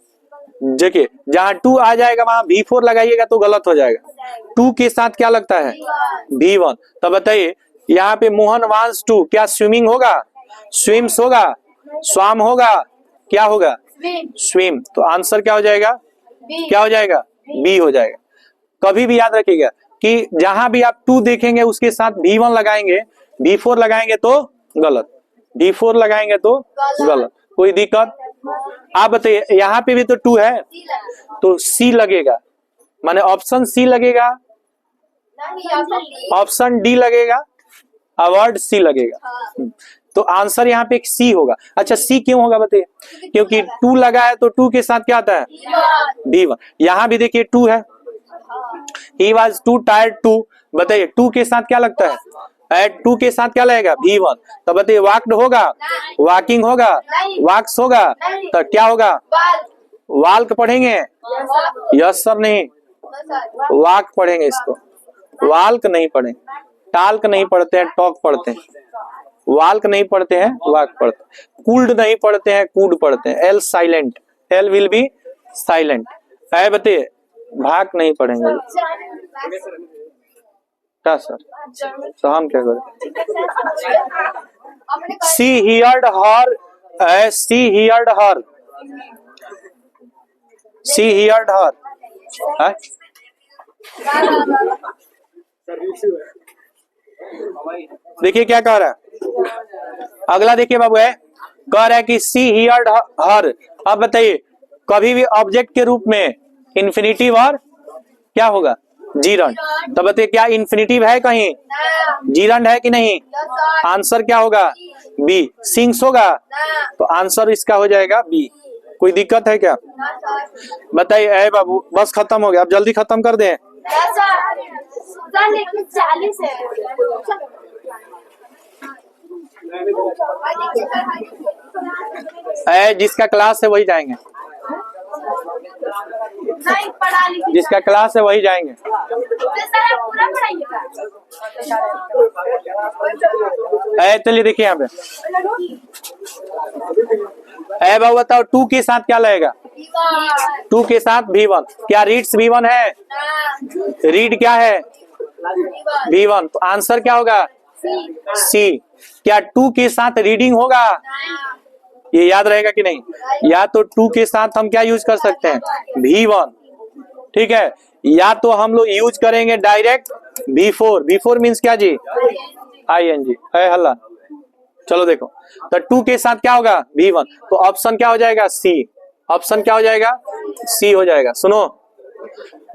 देखिए जहां टू आ जाएगा वहां V4 लगाइएगा तो गलत हो जाएगा। टू के साथ क्या लगता है, V1। तो बताइए यहाँ पे मोहन वांट्स टू, क्या स्विमिंग होगा, स्विम्स होगा, स्वाम होगा, क्या होगा, स्विम। तो आंसर क्या हो जाएगा, क्या हो जाएगा, बी हो जाएगा। कभी भी याद रखिएगा कि जहां भी आप टू देखेंगे उसके साथ V1 लगाएंगे, V4 लगाएंगे तो गलत, V4 लगाएंगे तो गलत। कोई दिक्कत? आप बताइए, यहाँ पे भी तो टू है तो C लगेगा, माने ऑप्शन C लगेगा, ऑप्शन D लगेगा, अवर्ड C लगेगा। तो आंसर यहाँ पे C होगा। अच्छा, C क्यों होगा बताइए, क्योंकि टू लगा है तो टू के साथ क्या आता है, D1। यहाँ भी देखिए टू है, he was too tired to, बताइए टू के साथ क्या लगता है, एट टू के साथ क्या लगेगा, V1। तो बताइए वॉक्ड होगा, वॉकिंग होगा, वॉक्स होगा, तो क्या होगा, वाल्क पढ़ेंगे, यस सर नहीं, वॉक पढ़ेंगे इसको, वाल्क नहीं पढ़ेंगे, टाल्क नहीं पढ़ते हैं, टॉक पढ़ते हैं, वाल्क नहीं पढ़ते हैं, वॉक पढ़ते हैं, कूल्ड नहीं पढ़ते हैं, कूड पढ़ते हैं, L silent, L will be silent. है बताइए, भाग नहीं पढ़ेंगे क्या सर, तो हम क्या करें, सी हियर्ड हर, सी हियर्ड हर, सी हियर्ड हर, देखिए क्या कह रहा है अगला, देखिए बाबू है, कह रहा है कि सी हियर्ड हर। अब बताइए, कभी भी ऑब्जेक्ट के रूप में इन्फिनिटिव और क्या होगा, जीरंड। तो बताइए क्या इन्फिनिटिव है कहीं, जीरंड है कि नहीं, आंसर क्या होगा, बी। सिंग्स होगा, तो आंसर इसका हो जाएगा बी। कोई दिक्कत है क्या, बताइए। अरे बाबू बस खत्म हो गया, अब जल्दी खत्म कर दें। जिसका क्लास है वही जाएंगे, जिसका क्लास है वही जाएंगे। चलिए देखिए यहाँ पे, ए बाबू बताओ 2 के साथ क्या लगेगा? 2 के साथ V1। क्या रीड्स V1 है? रीड क्या है? V1। तो आंसर क्या होगा? सी। क्या 2 के साथ रीडिंग होगा? ये याद रहेगा कि नहीं? या तो 2 के साथ हम क्या यूज कर सकते हैं? V1, ठीक है। या तो हम लोग यूज करेंगे डायरेक्ट V4। V4 मीन्स क्या जी? ING है हल्ला। चलो देखो, तो 2 के साथ क्या होगा? V1। तो ऑप्शन क्या हो जाएगा? सी। ऑप्शन क्या हो जाएगा? सी हो जाएगा। सुनो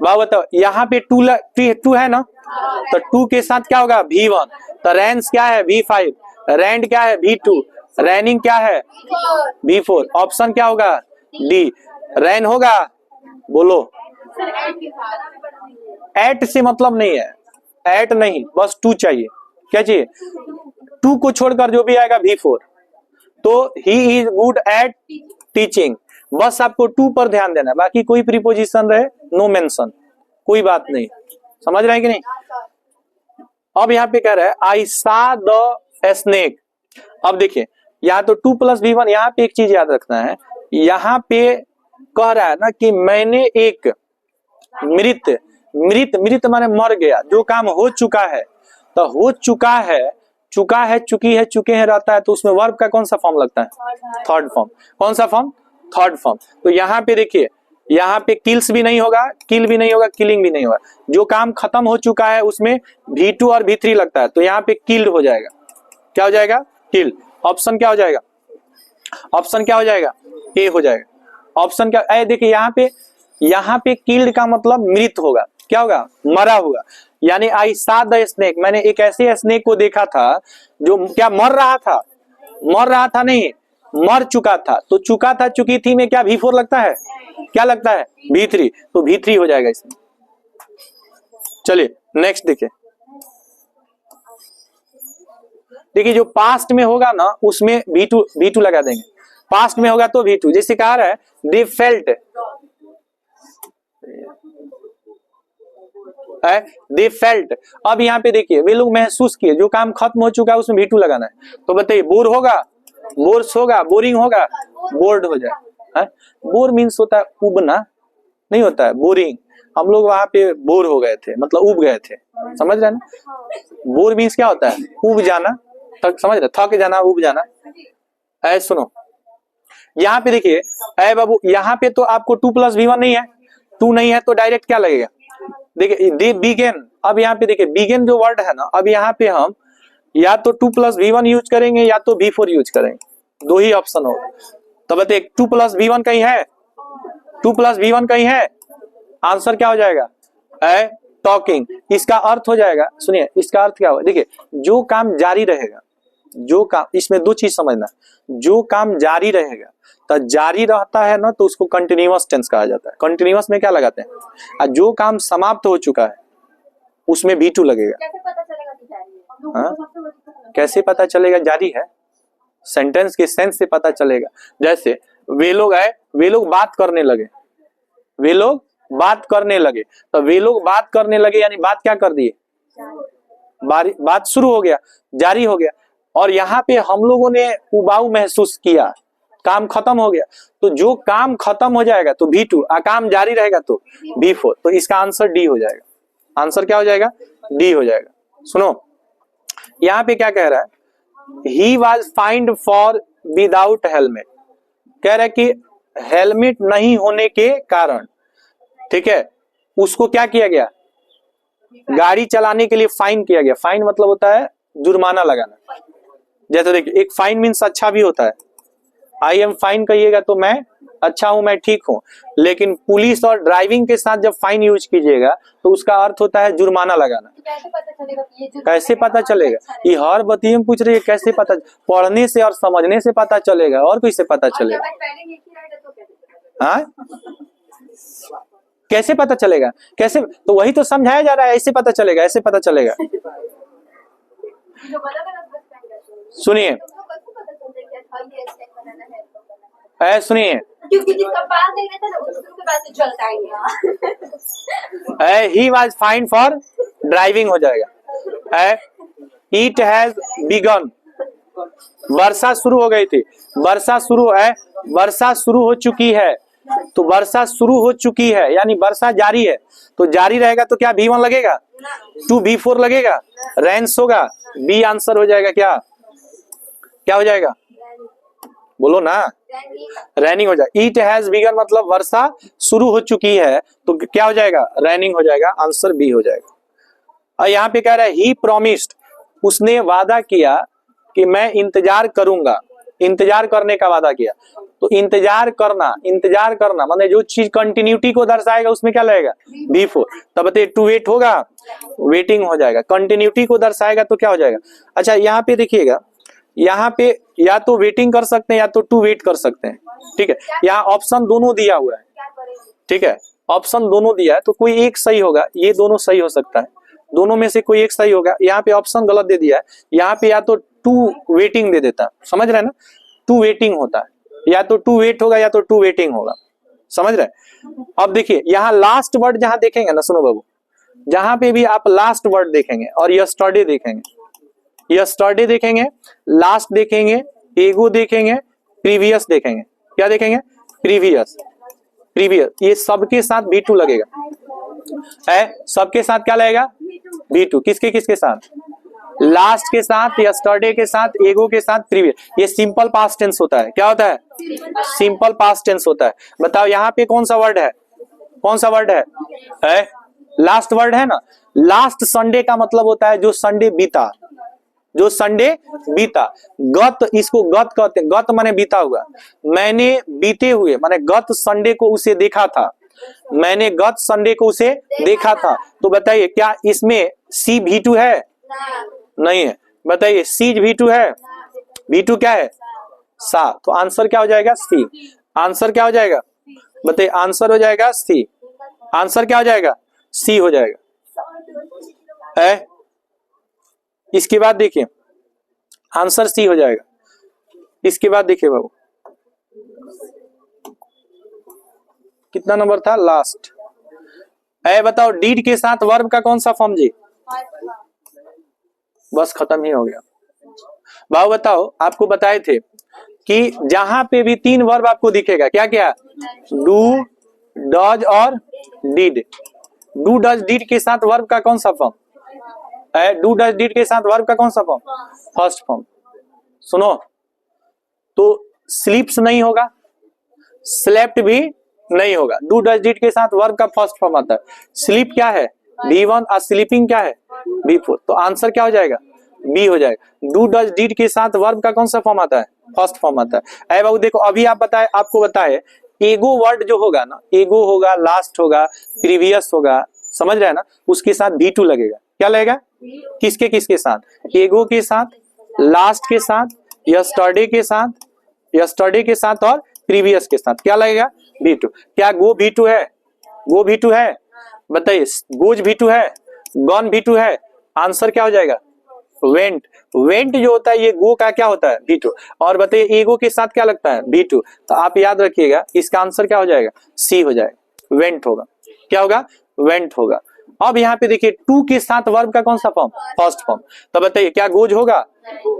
बाबू बताओ, यहाँ पे 2 है ना, तो 2 के साथ क्या होगा? V1। तो रेंस क्या है? V5। रैंड क्या है? V2। रैनिंग क्या है? V4। ऑप्शन क्या होगा? डी। रैन होगा? बोलो। एट से मतलब नहीं है, एट नहीं, बस 2 चाहिए। क्या चाहिए? 2 को छोड़कर जो भी आएगा V4। तो he is good at teaching. बस आपको 2 पर ध्यान देना है, बाकी कोई प्रीपोजिशन रहे नो मेंशन, कोई बात नहीं। समझ रहे हैं कि नहीं? अब यहाँ पे कह रहा है आई सा द स्नेक। अब देखिए, यहाँ तो 2 + V1। यहाँ पे एक चीज याद रखना है, यहाँ पे कह रहा है ना कि मैंने एक मृत मृत माने मर गया, जो काम हो चुका है। तो हो चुका है, चुका है, चुकी है, चुके हैं रहता है, तो उसमें वर्ब का कौन सा फॉर्म लगता है? Third form. कौन सा फॉर्म? Third form. तो यहाँ पे देखिए, यहाँ पे किल्स भी नहीं होगा, किल भी नहीं होगा, किलिंग भी नहीं होगा। जो काम खत्म हो चुका है उसमें V2 और V3 लगता है, तो यहाँ पे किल्ड हो जाएगा। क्या हो जाएगा? किल। ऑप्शन क्या हो जाएगा? ऑप्शन क्या हो जाएगा? ए हो जाएगा। ऑप्शन क्या? देखिए यहाँ पे किल्ड का मतलब मृत होगा। क्या होगा? मरा होगा। यानी आई सा द स्नेक, मैंने एक ऐसे स्नेक को देखा था जो क्या मर रहा था? मर रहा था नहीं, मर चुका था। तो चुका था, चुकी थी में क्या V4 लगता है? क्या लगता है? V3। तो V3 हो जाएगा इसमें। चलिए नेक्स्ट देखिए। देखिए जो पास्ट में होगा ना उसमें V2 लगा देंगे। पास्ट में होगा तो V2। जैसे कहा रहा है दे फेल्ट, दे फेल्ट। अब यहाँ पे देखिए वे लोग महसूस किए, जो काम खत्म हो चुका है उसमें V2 लगाना है। तो बताइए बोर होगा? बोर्स होगा? बोरिंग होगा? बोर्ड हो जाए। बोर मीन्स होता है उबना, नहीं होता है बोरिंग। हम लोग वहां पे बोर हो गए थे, मतलब उब गए थे। समझ रहे ना? बोर मीन्स क्या होता है? उब जाना। समझ रहे? थक जाना, उब जाना। सुनो यहाँ पे देखिए, बाबू यहाँ पे तो आपको 2 + V1 नहीं है, 2 नहीं है, तो डायरेक्ट क्या लगेगा? देखिए दे बिगेन। अब यहाँ पे देखिए बिगेन जो वर्ड है ना, अब यहाँ पे हम या तो 2 + V1 यूज करेंगे या तो V4 यूज करेंगे। 2 ही ऑप्शन होगा। तो बताइए 2 + V1 कहीं है? 2 + V1 कहीं है? आंसर क्या हो जाएगा? टॉकिंग। इसका अर्थ हो जाएगा, सुनिए इसका अर्थ क्या होगा? देखिए जो काम जारी रहेगा, जो काम, इसमें 2 चीज समझना। जो काम जारी रहेगा, तो जारी रहता है ना, तो उसको कंटिन्यूअस टेंस कहा जाता है। कंटिन्यूअस में क्या लगाते हैं? और जो काम समाप्त हो चुका है उसमें V2 लगेगा। कैसे पता चलेगा जारी है? सेंटेंस के सेंस से पता चलेगा। जैसे वे लोग आए, वे लोग बात करने लगे, वे लोग बात करने लगे। तो वे लोग बात करने लगे यानी बात क्या कर दिए? बात शुरू हो गया, जारी हो गया। और यहाँ पे हम लोगों ने उबाऊ महसूस किया, काम खत्म हो गया। तो जो काम खत्म हो जाएगा तो V2, काम जारी रहेगा तो V4। तो इसका आंसर डी हो जाएगा। आंसर क्या हो जाएगा? डी हो जाएगा। सुनो यहाँ पे क्या कह रहा है? He was find for without helmet. कह रहा है कि हेलमेट नहीं होने के कारण, ठीक है, उसको क्या किया गया? गाड़ी चलाने के लिए फाइन किया गया। फाइन मतलब होता है जुर्माना लगाना। जैसे देखिए एक फाइन मीन्स अच्छा भी होता है। आई एम फाइन कहिएगा तो मैं अच्छा हूं, मैं ठीक हूं। लेकिन पुलिस और ड्राइविंग के साथ जब फाइन यूज कीजिएगा तो उसका अर्थ होता है जुर्माना लगाना। कैसे पता चलेगा? ये हर बतिये में पूछ रही है कैसे पता? पढ़ने से और समझने से पता चलेगा, और कैसे पता चलेगा? हाँ कैसे पता चलेगा? कैसे? तो वही तो समझाया जा रहा है, ऐसे पता चलेगा, ऐसे पता चलेगा। सुनिए सुनिए, क्योंकि जिसका पास नहीं रहता ना उसके पास से चलता ही ही वॉज फाइन फॉर ड्राइविंग हो जाएगा। It has begin. वर्षा शुरू हो गई थी, वर्षा शुरू है वर्षा शुरू हो चुकी है, तो वर्षा शुरू हो चुकी है यानी वर्षा जारी है, तो जारी रहेगा तो क्या V1 लगेगा, 2V4 लगेगा, रेंस होगा, बी आंसर हो जाएगा। क्या क्या हो जाएगा, बोलो ना, रैनिंग हो जाएगा। इट हैज बिगन मतलब वर्षा शुरू हो चुकी है, तो क्या हो जाएगा, रैनिंग हो जाएगा, आंसर बी हो जाएगा। और यहाँ पे कह रहा है ही प्रॉमिस्ड, उसने वादा किया कि मैं इंतजार करूंगा, इंतजार करने का वादा किया। तो इंतजार करना माने जो चीज कंटिन्यूटी को दर्शाएगा उसमें क्या लगेगा, B4। तब बताइए टू वेट होगा, वेटिंग हो जाएगा। कंटिन्यूटी को दर्शाएगा तो क्या हो जाएगा। अच्छा यहाँ पे देखिएगा, यहाँ पे या तो वेटिंग कर सकते हैं या तो टू वेट कर सकते हैं, ठीक है। यहाँ ऑप्शन दोनों दिया हुआ है, ठीक है, ऑप्शन दोनों दिया है, तो कोई एक सही होगा, ये दोनों सही हो सकता है, दोनों में से कोई एक सही होगा। यहाँ पे ऑप्शन गलत दे दिया है, यहाँ पे या तो टू वेटिंग दे देता है, समझ रहे हैं ना, टू वेटिंग होता है, या तो टू वेट होगा या तो टू वेटिंग होगा, समझ रहे हैं। अब देखिए यहाँ लास्ट वर्ड जहां देखेंगे ना, सुनो बाबू, जहां पे भी आप लास्ट वर्ड देखेंगे और यस्टरडे देखेंगे, यस्टरडे देखेंगे, लास्ट देखेंगे, एगो देखेंगे, प्रीवियस देखेंगे, क्या देखेंगे, प्रीवियस, ये सबके साथ B2 लगेगा, है सबके साथ क्या लगेगा, B2। किसके किसके साथ, लास्ट के साथ, यस्टरडे के साथ, एगो के साथ, प्रीवियस। ये सिंपल पास्ट टेंस होता है, क्या होता है, सिंपल पास्ट टेंस होता है। बताओ यहाँ पे कौन सा वर्ड है, कौन सा वर्ड है, लास्ट वर्ड है ना। लास्ट संडे का मतलब होता है जो संडे बीता, जो संडे बीता। गत, इसको गत कहते हैं, गत माने बीता हुआ। मैंने बीते हुए माने गत संडे को उसे देखा था, मैंने गत संडे को उसे देखा था। तो बताइए क्या इसमें सी V2 है, नहीं है। बताइए सी V2 है, V2 क्या है, सा। तो आंसर क्या हो जाएगा, सी। आंसर क्या हो जाएगा, बताइए, आंसर हो जाएगा सी। आंसर क्या हो जाएगा, सी हो जाएगा, है। इसके बाद देखिए आंसर सी हो जाएगा। इसके बाद देखिए बाबू कितना नंबर था, लास्ट। बताओ डीड के साथ वर्ब का कौन सा फॉर्म जी, बस खत्म ही हो गया। बाबू बताओ, आपको बताए थे कि जहां पे भी तीन वर्ब आपको दिखेगा, क्या क्या, डू, डज और डिड। डू डज डिड के साथ वर्ब का कौन सा फॉर्म, डू डज डिड के साथ वर्ब का कौन सा फॉर्म, फर्स्ट फॉर्म। सुनो, तो स्लीप्स नहीं होगा, स्लेप्ट भी नहीं होगा। डू डज डिड के साथ वर्ब का फर्स्ट फॉर्म आता है। स्लीप क्या है, B1, और स्लीपिंग क्या है, B4। तो आंसर क्या हो जाएगा, बी हो जाएगा। डू डज डिड के साथ वर्ब का कौन सा फॉर्म आता है, फर्स्ट फॉर्म आता है। अरे बाबू देखो, अभी आप बताए, आपको बताए एगो वर्ड जो होगा ना, एगो होगा, लास्ट होगा, प्रीवियस होगा, समझ रहे हैं ना, उसके साथ B2 लगेगा। क्या लगेगा, किसके किसके साथ, एगो के साथ, लास्ट के साथ, यस्टरडे के साथ, यस्टरडे के साथ और प्रीवियस के साथ क्या लगेगा, B2। क्या गो B2 है, गो B2 है, बताइए गोज B2 है, गॉन B2 है। आंसर क्या हो जाएगा, वेंट। वेंट जो होता है ये गो का क्या होता है, B2। और बताइए एगो के साथ क्या लगता है, B2। तो आप याद रखिएगा इसका आंसर क्या हो जाएगा, सी हो जाएगा, वेंट होगा। क्या होगा, वेंट होगा। अब यहाँ पे देखिए टू के साथ वर्ब का कौन सा फॉर्म, फर्स्ट फॉर्म। तो बताइए क्या गोज होगा,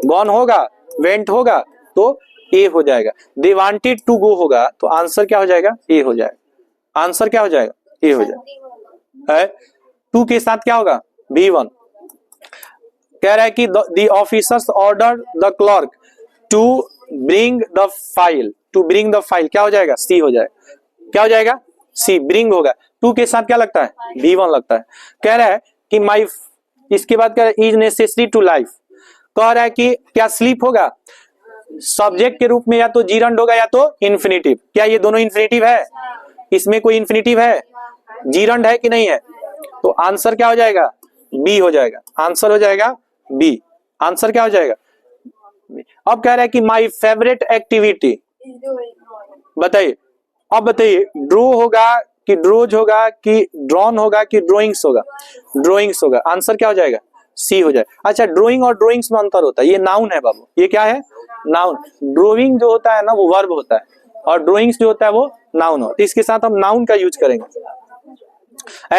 गॉन होगा, वेंट होगा, तो ए हो जाएगा। दे वांटेड टू गो होगा, तो आंसर क्या हो जाएगा, ए हो जाएगा। आंसर क्या हो जाएगा, ए हो जाएगा। टू के साथ क्या होगा, B1। कह रहा है कि the officers order the clerk to bring the file, to bring the file क्या हो जाएगा, सी हो जाएगा। क्या हो जाएगा, सी, ब्रिंग होगा। टू के साथ क्या लगता है, B1 लगता है। कह रहा है कि माई, इसके बाद कह रहा है इज नेसेसरी टू लाइफ। कह रहा है कि क्या स्लीप होगा, सब्जेक्ट के रूप में या तो जीरंड होगा या तो इन्फिनिटिव। क्या ये दोनों इन्फिनिटिव है, इसमें कोई इन्फिनिटिव है, जीरंड है कि नहीं है। तो आंसर क्या हो जाएगा, बी हो जाएगा। आंसर हो जाएगा बी। आंसर क्या हो जाएगा, अब कह रहा है कि माई फेवरेट एक्टिविटी, बताइए। अब बताइए ड्रो होगा कि ड्रोज होगा कि ड्रॉन होगा कि ड्रोइंग्स होगा, ड्रोइंग्स होगा। आंसर क्या हो जाएगा, सी हो जाएगा। अच्छा ड्रोइंग और ड्रोइंग्स में अंतर होता है, ये नाउन है बाबू, ये क्या है, नाउन। ड्रोइंग जो होता है ना वो वर्ब होता है, और ड्रोइंग्स जो होता है वो नाउन होता है। इसके साथ हम नाउन का यूज करेंगे।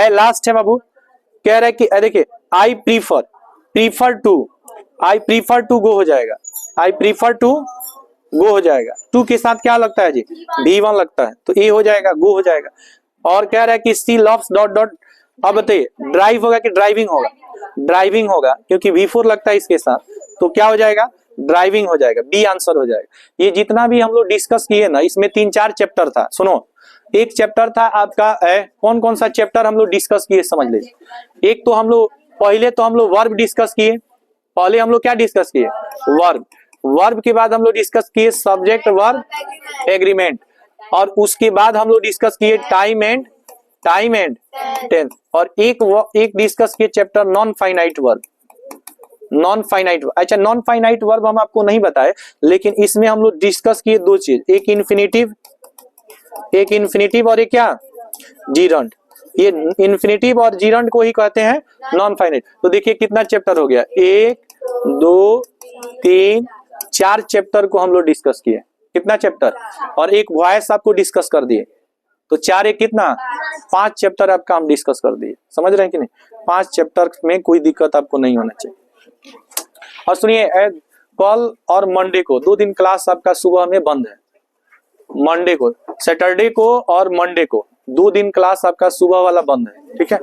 लास्ट है बाबू, कह रहा है कि देखिए I prefer, prefer to, I prefer to go हो जाएगा। आई प्रीफर टू गो हो जाएगा। टू के साथ क्या लगता है जी, V1 लगता है, तो ए हो जाएगा, गो हो जाएगा। और कह रहा है कि सी लव्स डॉट डॉट, अब बताइए ड्राइव होगा कि ड्राइविंग होगा, ड्राइविंग होगा क्योंकि V4 लगता है इसके साथ, तो क्या हो जाएगा, ड्राइविंग हो जाएगा, बी आंसर हो जाएगा। ये जितना भी हम लोग डिस्कस किए ना, इसमें 3-4 चैप्टर था। सुनो, एक चैप्टर था आपका कौन कौन सा चैप्टर हम लोग डिस्कस किए समझ लीजिए। एक तो हम लोग पहले तो हम लोग वर्ब डिस्कस किए, पहले हम लोग क्या डिस्कस किए, वर्ब। वर्ब के बाद हम लोग डिस्कस किए सब्जेक्ट वर्ब एग्रीमेंट, और उसके बाद हम लोग डिस्कस किए टाइम एंड टेंस, और एक डिस्कस किए chapter non finite verb. Non finite, अच्छा नॉन फाइनाइट वर्ब हम आपको नहीं बताए, लेकिन इसमें हम लोग डिस्कस किए दो चीज, एक इन्फिनेटिव और एक क्या, जीरंड। ये इन्फिनेटिव और जीरंड को ही कहते हैं नॉन फाइनाइट। तो देखिए कितना चैप्टर हो गया, 1 2 3 4 चैप्टर को हम लोग डिस्कस किए। कितना चैप्टर, और एक वॉइस आपको डिस्कस कर दिए, तो 4 एक कितना, 5 चैप्टर आपका हम डिस्कस कर दिए। समझ रहे हैं कि नहीं, 5 चैप्टर में कोई दिक्कत आपको नहीं होना चाहिए। और सुनिए, कल और मंडे को 2 दिन क्लास आपका सुबह में बंद है। मंडे को, सैटरडे को और मंडे को 2 दिन क्लास आपका सुबह वाला बंद है, ठीक है।